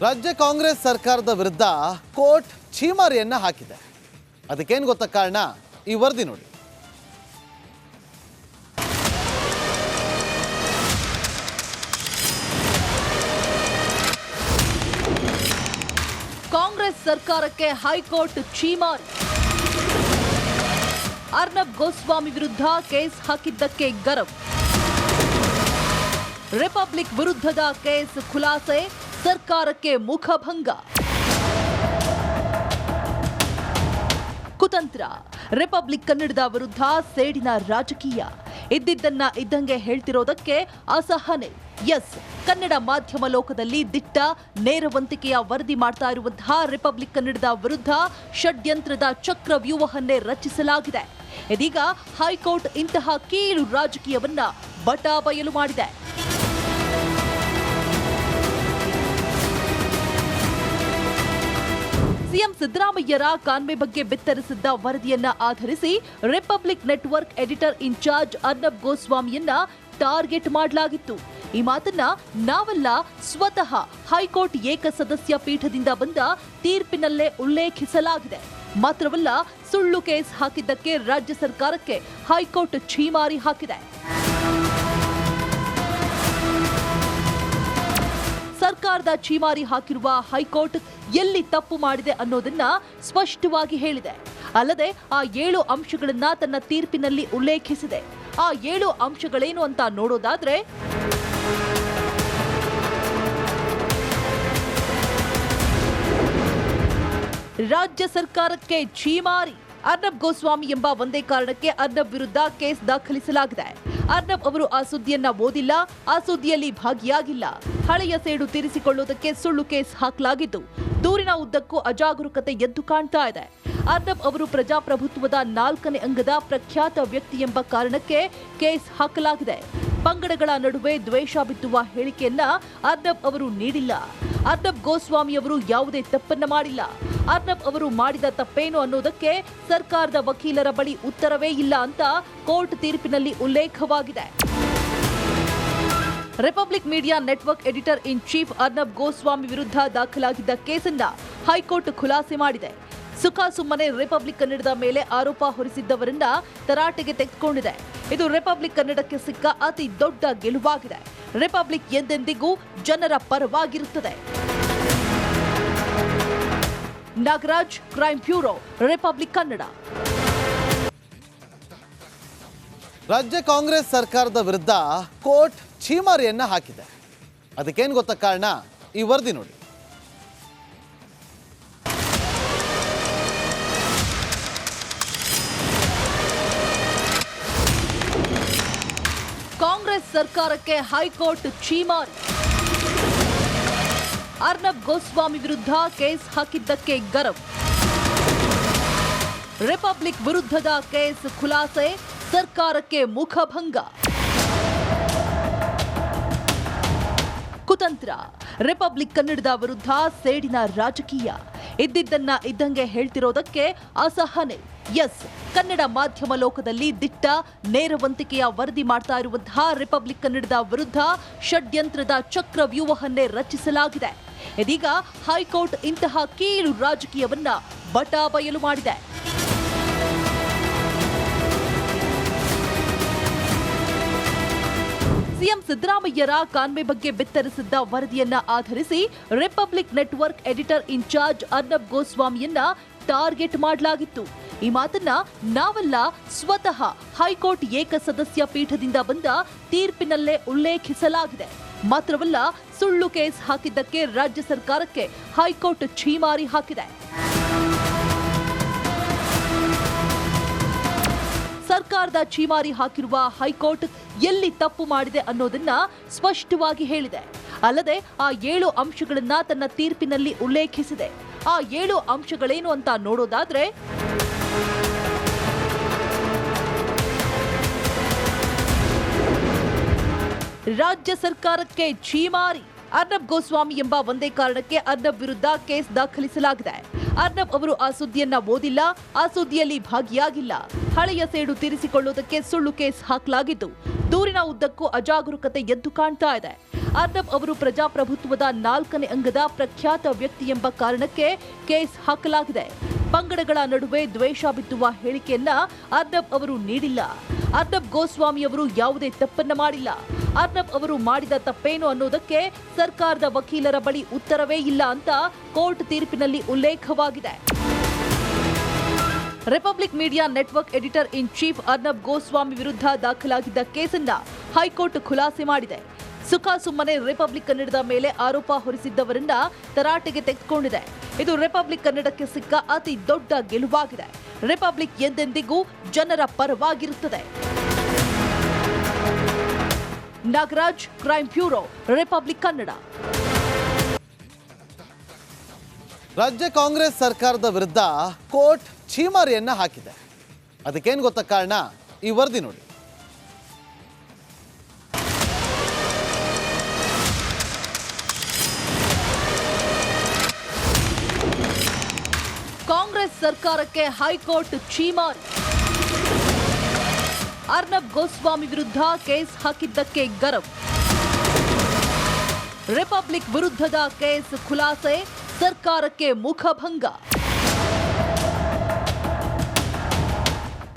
ರಾಜ್ಯ ಕಾಂಗ್ರೆಸ್ ಸರ್ಕಾರದ ವಿರುದ್ಧ ಕೋರ್ಟ್ ಛೀಮಾರಿಯನ್ನ ಹಾಕಿದೆ. ಅದಕ್ಕೇನು ಗೊತ್ತಾ ಕಾರಣ? ಈ ವರದಿ ನೋಡಿ. ಕಾಂಗ್ರೆಸ್ ಸರ್ಕಾರಕ್ಕೆ ಹೈಕೋರ್ಟ್ ಛೀಮಾರಿ. ಅರ್ನಬ್ ಗೋಸ್ವಾಮಿ ವಿರುದ್ಧ ಕೇಸ್ ಹಾಕಿದ್ದಕ್ಕೆ ಗರಂ. ರಿಪಬ್ಲಿಕ್ ವಿರುದ್ಧದ ಕೇಸ್ ಖುಲಾಸೆ, ಸರ್ಕಾರಕ್ಕೆ ಮುಖಭಂಗ. ಕುತಂತ್ರ. ರಿಪಬ್ಲಿಕ್ ಕನ್ನಡದ ವಿರುದ್ಧ ಸೇಡಿನ ರಾಜಕೀಯ. ಇದ್ದಿದ್ದನ್ನ ಇದ್ದಂಗೆ ಹೇಳ್ತಿರೋದಕ್ಕೆ ಅಸಹನೆ. ಎಸ್, ಕನ್ನಡ ಮಾಧ್ಯಮ ಲೋಕದಲ್ಲಿ ದಿಟ್ಟ ನೇರವಂತಿಕೆಯ ವರದಿ ಮಾಡ್ತಾ ಇರುವಂತಹ ರಿಪಬ್ಲಿಕ್ ಕನ್ನಡದ ವಿರುದ್ಧ ಷಡ್ಯಂತ್ರದ ಚಕ್ರವ್ಯೂಹವನ್ನೇ ರಚಿಸಲಾಗಿದೆ. ಇದೀಗ ಹೈಕೋರ್ಟ್ ಇಂತಹ ಕೀಳು ರಾಜಕೀಯವನ್ನ ಬಟಾಬಯಲು ಮಾಡಿದೆ. ಸಿಎಂ ಸಿದ್ದರಾಮಯ್ಯರ ಕಾನ್ವೆ ಬಗ್ಗೆ ಬಿತ್ತರಿಸಿದ್ದ ವರದಿಯನ್ನ ಆಧರಿಸಿ Republic network editor in charge Arnab ಗೋಸ್ವಾಮಿಯನ್ನ ಟಾರ್ಗೆಟ್ ಮಾಡಲಾಗಿತ್ತು. ಈ ಮಾತನ್ನ ನಾವಲ್ಲ, ಸ್ವತಃ ಹೈಕೋರ್ಟ್ ಏಕಸದಸ್ಯ ಪೀಠದಿಂದ ಬಂದ ತೀರ್ಪಿನಲ್ಲೇ ಉಲ್ಲೇಖಿಸಲಾಗಿದೆ. ಮಾತ್ರವಲ್ಲ, ಸುಳ್ಳು ಕೇಸ್ ಹಾಕಿದ್ದಕ್ಕೆ ರಾಜ್ಯ ಸರ್ಕಾರಕ್ಕೆ ಹೈಕೋರ್ಟ್ ಛೀಮಾರಿ ಹಾಕಿದೆ. ಸರ್ಕಾರದ ಛೀಮಾರಿ ಹಾಕಿರುವ ಹೈಕೋರ್ಟ್ ಎಲ್ಲಿ ತಪ್ಪು ಮಾಡಿದೆ ಅನ್ನೋದನ್ನ ಸ್ಪಷ್ಟವಾಗಿ ಹೇಳಿದೆ. ಅಲ್ಲದೆ ಆ 7 ಅಂಶಗಳನ್ನ ತನ್ನ ತೀರ್ಪಿನಲ್ಲಿ ಉಲ್ಲೇಖಿಸಿದೆ. ಆ 7 ಅಂಶಗಳೇನು ಅಂತ ನೋಡೋದಾದ್ರೆ, ರಾಜ್ಯ ಸರ್ಕಾರಕ್ಕೆ ಛೀಮಾರಿ. ಅರ್ನಬ್ ಗೋಸ್ವಾಮಿ ಎಂಬ ಒಂದೇ ಕಾರಣಕ್ಕೆ ಅರ್ನಬ್ ವಿರುದ್ಧ ಕೇಸ್ ದಾಖಲಿಸಲಾಗಿದೆ. ಅರ್ನಬ್ ಅವರು ಆ ಸುದ್ದಿಯನ್ನ ಓದಿಲ್ಲ, ಆ ಸುದ್ದಿಯಲ್ಲಿ ಭಾಗಿಯಾಗಿಲ್ಲ. ಹಳೆಯ ಸೇಡು ತೀರಿಸಿಕೊಳ್ಳುವುದಕ್ಕೆ ಸುಳ್ಳು ಕೇಸ್ ಹಾಕಲಾಗಿದ್ದು, ದೂರಿನ ಉದ್ದಕ್ಕೂ ಅಜಾಗರೂಕತೆ ಎದ್ದು ಕಾಣ್ತಾ ಇದೆ. ಅರ್ನಬ್ ಅವರು ಪ್ರಜಾಪ್ರಭುತ್ವದ 4ನೇ ಅಂಗದ ಪ್ರಖ್ಯಾತ ವ್ಯಕ್ತಿ ಎಂಬ ಕಾರಣಕ್ಕೆ ಕೇಸ್ ಹಾಕಲಾಗಿದೆ. ಪಂಗಡಗಳ ನಡುವೆ ದ್ವೇಷ ಬಿತ್ತುವ ಹೇಳಿಕೆಯನ್ನ ಅರ್ನಬ್ ಅವರು ನೀಡಿಲ್ಲ. ಅರ್ನಬ್ ಗೋಸ್ವಾಮಿ ಅವರು ಯಾವುದೇ ತಪ್ಪನ್ನ ಮಾಡಿಲ್ಲ. ಅರ್ನಬ್ ಅವರು ಮಾಡಿದ ತಪ್ಪೇನು ಅನ್ನೋದಕ್ಕೆ ಸರ್ಕಾರದ ವಕೀಲರ ಬಳಿ ಉತ್ತರವೇ ಇಲ್ಲ ಅಂತ ಕೋರ್ಟ್ ತೀರ್ಪಿನಲ್ಲಿ ಉಲ್ಲೇಖವಾಗಿದೆ. Republic media network editor in chief Arnab Goswami ವಿರುದ್ಧ ದಾಖಲಾಗಿದ್ದ ಕೇಸನ್ನ ಹೈಕೋರ್ಟ್ ಖುಲಾಸೆ ಮಾಡಿದೆ. ಸುಮ್ಮನೆ ರಿಪಬ್ಲಿಕ್ ಕನ್ನಡದ ಮೇಲೆ ಆರೋಪ ಹೊರಿಸಿದ್ದವರನ್ನ ತರಾಟೆಗೆ ತೆಗೆದುಕೊಂಡಿದೆ. ಇದು ರಿಪಬ್ಲಿಕ್ ಕನ್ನಡಕ್ಕೆ ಸಿಕ್ಕ ಅತಿ ದೊಡ್ಡ ಗೆಲುವಾಗಿದೆ. ರಿಪಬ್ಲಿಕ್ ಎಂದೆಂದಿಗೂ ಜನರ ಪರವಾಗಿರುತ್ತದೆ. Nagaraj, crime bureau, Republic Kannada. ರಾಜ್ಯ ಕಾಂಗ್ರೆಸ್ ಸರ್ಕಾರದ ವಿರುದ್ಧ ಕೋರ್ಟ್ ಛೀಮಾರಿಯನ್ನ ಹಾಕಿದೆ. ಅದಕ್ಕೇನು ಗೊತ್ತಾ ಕಾರಣ? ಈ ವರದಿ ನೋಡಿ. ಕಾಂಗ್ರೆಸ್ ಸರ್ಕಾರಕ್ಕೆ ಹೈಕೋರ್ಟ್ ಛೀಮಾರಿ. ಅರ್ನಬ್ ಗೋಸ್ವಾಮಿ ವಿರುದ್ಧ ಕೇಸ್ ಹಾಕಿದ್ದಕ್ಕೆ ಗರಂ. ರಿಪಬ್ಲಿಕ್ ವಿರುದ್ಧದ ಕೇಸ್ ಖುಲಾಸೆ, ಸರ್ಕಾರಕ್ಕೆ ಮುಖಭಂಗ. ಕುತಂತ್ರ. ರಿಪಬ್ಲಿಕ್ ಕನ್ನಡದ ವಿರುದ್ಧ ಸೇಡಿನ ರಾಜಕೀಯ. ಇದ್ದಿದ್ದನ್ನ ಇದ್ದಂಗೆ ಹೇಳ್ತಿರೋದಕ್ಕೆ ಅಸಹನೆ. ಎಸ್, ಕನ್ನಡ ಮಾಧ್ಯಮ ಲೋಕದಲ್ಲಿ ದಿಟ್ಟ ನೇರವಂತಿಕೆಯ ವರದಿ ಮಾಡ್ತಾ ಇರುವಂತಹ ರಿಪಬ್ಲಿಕ್ ಕನ್ನಡದ ವಿರುದ್ಧ ಷಡ್ಯಂತ್ರದ ಚಕ್ರವ್ಯೂಹವನ್ನೇ ರಚಿಸಲಾಗಿದೆ. ಇದೀಗ ಹೈಕೋರ್ಟ್ ಇಂತಹ ಕೀಳು ರಾಜಕೀಯವನ್ನ ಬಟಾಬಯಲು ಮಾಡಿದೆ. ಸಿಎಂ ಸಿದ್ದರಾಮಯ್ಯರ ಕಾನ್ವೆ ಬಗ್ಗೆ ಬಿತ್ತರಿಸಿದ್ದ ವರದಿಯನ್ನ ಆಧರಿಸಿ Republic network editor in charge Arnab ಗೋಸ್ವಾಮಿಯನ್ನ ಟಾರ್ಗೆಟ್ ಮಾಡಲಾಗಿತ್ತು. ಈ ಮಾತನ್ನ ನಾವಲ್ಲ, ಸ್ವತಃ ಹೈಕೋರ್ಟ್ ಏಕಸದಸ್ಯ ಪೀಠದಿಂದ ಬಂದ ತೀರ್ಪಿನಲ್ಲೇ ಉಲ್ಲೇಖಿಸಲಾಗಿದೆ. ಮಾತ್ರವಲ್ಲ, ಸುಳ್ಳು ಕೇಸ್ ಹಾಕಿದ್ದಕ್ಕೆ ರಾಜ್ಯ ಸರ್ಕಾರಕ್ಕೆ ಹೈಕೋರ್ಟ್ ಛೀಮಾರಿ ಹಾಕಿದೆ. ಸರ್ಕಾರದ ಛೀಮಾರಿ ಹಾಕಿರುವ ಹೈಕೋರ್ಟ್ ಎಲ್ಲಿ ತಪ್ಪು ಮಾಡಿದೆ ಅನ್ನೋದನ್ನ ಸ್ಪಷ್ಟವಾಗಿ ಹೇಳಿದೆ. ಅಲ್ಲದೆ ಆ 7 ಅಂಶಗಳನ್ನ ತನ್ನ ತೀರ್ಪಿನಲ್ಲಿ ಉಲ್ಲೇಖಿಸಿದೆ. ಆ 7 ಅಂಶಗಳೇನು ಅಂತ ನೋಡೋದಾದ್ರೆ, ರಾಜ್ಯ ಸರ್ಕಾರಕ್ಕೆ ಛೀಮಾರಿ. ಅರ್ನಬ್ ಗೋಸ್ವಾಮಿ ಎಂಬ ಒಂದೇ ಕಾರಣಕ್ಕೆ ಅರ್ನಬ್ ವಿರುದ್ಧ ಕೇಸ್ ದಾಖಲಿಸಲಾಗಿದೆ. ಅರ್ನಬ್ ಅವರು ಆ ಸುದ್ದಿಯನ್ನ ಓದಿಲ್ಲ, ಆ ಸುದ್ದಿಯಲ್ಲಿ ಭಾಗಿಯಾಗಿಲ್ಲ. ಹಳೆಯ ಸೇಡು ತೀರಿಸಿಕೊಳ್ಳುವುದಕ್ಕೆ ಸುಳ್ಳು ಕೇಸ್ ಹಾಕಲಾಗಿದ್ದು, ದೂರಿನ ಉದ್ದಕ್ಕೂ ಅಜಾಗರೂಕತೆ ಎದ್ದು ಕಾಣ್ತಾ ಇದೆ. ಅರ್ನಬ್ ಅವರು ಪ್ರಜಾಪ್ರಭುತ್ವದ 4ನೇ ಅಂಗದ ಪ್ರಖ್ಯಾತ ವ್ಯಕ್ತಿ ಎಂಬ ಕಾರಣಕ್ಕೆ ಕೇಸ್ ಹಾಕಲಾಗಿದೆ. ಪಂಗಡಗಳ ನಡುವೆ ದ್ವೇಷ ಬಿತ್ತುವ ಹೇಳಿಕೆಯನ್ನ ಅರ್ನಬ್ ಅವರು ನೀಡಿಲ್ಲ. ಅರ್ನಬ್ ಗೋಸ್ವಾಮಿ ಅವರು ಯಾವುದೇ ತಪ್ಪನ್ನ ಮಾಡಿಲ್ಲ. ಅರ್ನಬ್ ಅವರು ಮಾಡಿದ ತಪ್ಪೇನು ಅನ್ನೋದಕ್ಕೆ ಸರ್ಕಾರದ ವಕೀಲರ ಬಳಿ ಉತ್ತರವೇ ಇಲ್ಲ ಅಂತ ಕೋರ್ಟ್ ತೀರ್ಪಿನಲ್ಲಿ ಉಲ್ಲೇಖವಾಗಿದೆ. Republic media network editor in chief Arnab Goswami ವಿರುದ್ಧ ದಾಖಲಾಗಿದ್ದ ಕೇಸನ್ನ ಹೈಕೋರ್ಟ್ ಖುಲಾಸೆ ಮಾಡಿದೆ. ಸುಮ್ಮನೆ ರಿಪಬ್ಲಿಕ್ ಕನ್ನಡದ ಮೇಲೆ ಆರೋಪ ಹೊರಿಸಿದ್ದವರನ್ನ ತರಾಟೆಗೆ ತೆಗೆದುಕೊಂಡಿದೆ. ಇದು ರಿಪಬ್ಲಿಕ್ ಕನ್ನಡಕ್ಕೆ ಸಿಕ್ಕ ಅತಿ ದೊಡ್ಡ ಗೆಲುವಾಗಿದೆ. ರಿಪಬ್ಲಿಕ್ ಎಂದೆಂದಿಗೂ ಜನರ ಪರವಾಗಿರುತ್ತದೆ. Nagaraj, crime bureau, Republic Kannada. ರಾಜ್ಯ ಕಾಂಗ್ರೆಸ್ ಸರ್ಕಾರದ ವಿರುದ್ಧ ಕೋರ್ಟ್ ಛೀಮಾರಿಯನ್ನ ಹಾಕಿದೆ. ಅದಕ್ಕೇನು ಗೊತ್ತಾ ಕಾರಣ? ಈ ವರದಿ ನೋಡಿ. ಕಾಂಗ್ರೆಸ್ ಸರ್ಕಾರಕ್ಕೆ ಹೈಕೋರ್ಟ್ ಛೀಮಾರಿ. ಅರ್ನಬ್ ಗೋಸ್ವಾಮಿ ವಿರುದ್ಧ ಕೇಸ್ ಹಾಕಿದ್ದಕ್ಕೆ ಗರಂ. ರಿಪಬ್ಲಿಕ್ ವಿರುದ್ಧದ ಕೇಸ್ ಖುಲಾಸೆ, ಸರ್ಕಾರಕ್ಕೆ ಮುಖಭಂಗ.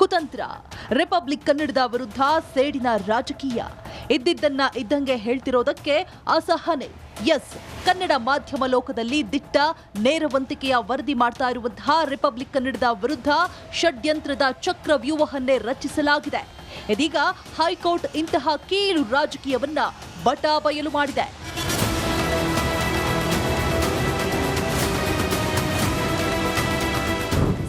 ಕುತಂತ್ರ. ರಿಪಬ್ಲಿಕ್ ಕನ್ನಡದ ವಿರುದ್ಧ ಸೇಡಿನ ರಾಜಕೀಯ. ಇದ್ದಿದ್ದನ್ನ ಇದ್ದಂಗೆ ಹೇಳ್ತಿರೋದಕ್ಕೆ ಅಸಹನೆ. ಎಸ್, ಕನ್ನಡ ಮಾಧ್ಯಮ ಲೋಕದಲ್ಲಿ ದಿಟ್ಟ ನೇರವಂತಿಕೆಯ ವರದಿ ಮಾಡ್ತಾ ಇರುವಂತಹ ರಿಪಬ್ಲಿಕ್ ಕನ್ನಡದ ವಿರುದ್ಧ ಷಡ್ಯಂತ್ರದ ಚಕ್ರವ್ಯೂಹವನ್ನೇ ರಚಿಸಲಾಗಿದೆ. ಇದೀಗ ಹೈಕೋರ್ಟ್ ಇಂತಹ ಕೀಳು ರಾಜಕೀಯವನ್ನ ಬಟಾಬಯಲು ಮಾಡಿದೆ.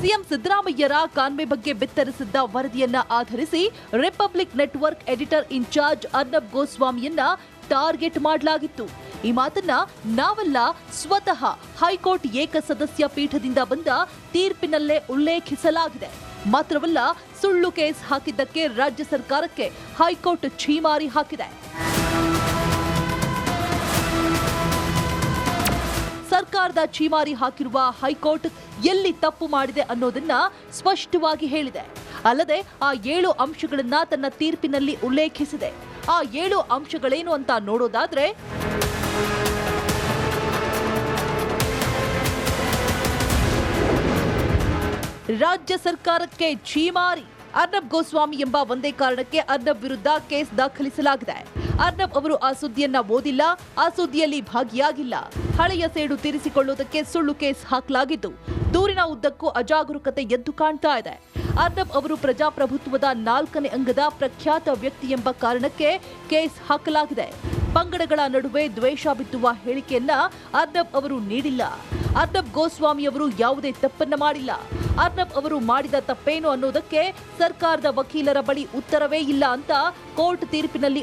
ಸಿಎಂ ಸಿದ್ದರಾಮಯ್ಯರ ಕಾನ್ವೆ ಬಗ್ಗೆ ಬಿತ್ತರಿಸಿದ್ದ ವರದಿಯನ್ನ ಆಧರಿಸಿ Republic network editor in charge Arnab ಗೋಸ್ವಾಮಿಯನ್ನ ಟಾರ್ಗೆಟ್ ಮಾಡಲಾಗಿತ್ತು. ಈ ಮಾತನ್ನ ನಾವಲ್ಲ, ಸ್ವತಃ ಹೈಕೋರ್ಟ್ ಏಕಸದಸ್ಯ ಪೀಠದಿಂದ ಬಂದ ತೀರ್ಪಿನಲ್ಲೇ ಉಲ್ಲೇಖಿಸಲಾಗಿದೆ. ಮಾತ್ರವಲ್ಲ, ಸುಳ್ಳು ಕೇಸ್ ಹಾಕಿದ್ದಕ್ಕೆ ರಾಜ್ಯ ಸರ್ಕಾರಕ್ಕೆ ಹೈಕೋರ್ಟ್ ಛೀಮಾರಿ ಹಾಕಿದೆ. ಸರ್ಕಾರದ ಛೀಮಾರಿ ಹಾಕಿರುವ ಹೈಕೋರ್ಟ್ ಎಲ್ಲಿ ತಪ್ಪು ಮಾಡಿದೆ ಅನ್ನೋದನ್ನ ಸ್ಪಷ್ಟವಾಗಿ ಹೇಳಿದೆ. ಅಲ್ಲದೆ ಆ 7 ಅಂಶಗಳನ್ನ ತನ್ನ ತೀರ್ಪಿನಲ್ಲಿ ಉಲ್ಲೇಖಿಸಿದೆ. ಆ 7 ಅಂಶಗಳೇನು ಅಂತ ನೋಡೋದಾದ್ರೆ, ರಾಜ್ಯ ಸರ್ಕಾರಕ್ಕೆ ಛೀಮಾರಿ. ಅರ್ನಬ್ ಗೋಸ್ವಾಮಿ ಎಂಬ ಒಂದೇ ಕಾರಣಕ್ಕೆ ಅರ್ನಬ್ ವಿರುದ್ಧ ಕೇಸ್ ದಾಖಲಿಸಲಾಗಿದೆ. ಅರ್ನಬ್ ಅವರು ಆ ಸುದ್ದಿಯನ್ನ ಓದಿಲ್ಲ, ಆ ಸುದ್ದಿಯಲ್ಲಿ ಭಾಗಿಯಾಗಿಲ್ಲ. ಹಳೆಯ ಸೇಡು ತೀರಿಸಿಕೊಳ್ಳುವುದಕ್ಕೆ ಸುಳ್ಳು ಕೇಸ್ ಹಾಕಲಾಗಿದ್ದು, ದೂರಿನ ಉದ್ದಕ್ಕೂ ಅಜಾಗರೂಕತೆ ಎದ್ದು ಕಾಣ್ತಾ ಇದೆ. ಅರ್ನಬ್ ಅವರು ಪ್ರಜಾಪ್ರಭುತ್ವದ 4ನೇ ಅಂಗದ ಪ್ರಖ್ಯಾತ ವ್ಯಕ್ತಿ ಎಂಬ ಕಾರಣಕ್ಕೆ ಕೇಸ್ ಹಾಕಲಾಗಿದೆ. ಪಂಗಡಗಳ ನಡುವೆ ದ್ವೇಷ ಬಿತ್ತುವ ಹೇಳಿಕೆಯನ್ನ ಅರ್ನಬ್ ಅವರು ನೀಡಿಲ್ಲ. ಅರ್ನಬ್ ಗೋಸ್ವಾಮಿ ಅವರು ಯಾವುದೇ ತಪ್ಪನ್ನ ಮಾಡಿಲ್ಲ. ಅರ್ನಬ್ ಅವರು ಮಾಡಿದ ತಪ್ಪೇನು ಅನ್ನೋದಕ್ಕೆ ಸರ್ಕಾರದ ವಕೀಲರ ಬಳಿ ಉತ್ತರವೇ ಇಲ್ಲ ಅಂತ ಕೋರ್ಟ್ ತೀರ್ಪಿನಲ್ಲಿ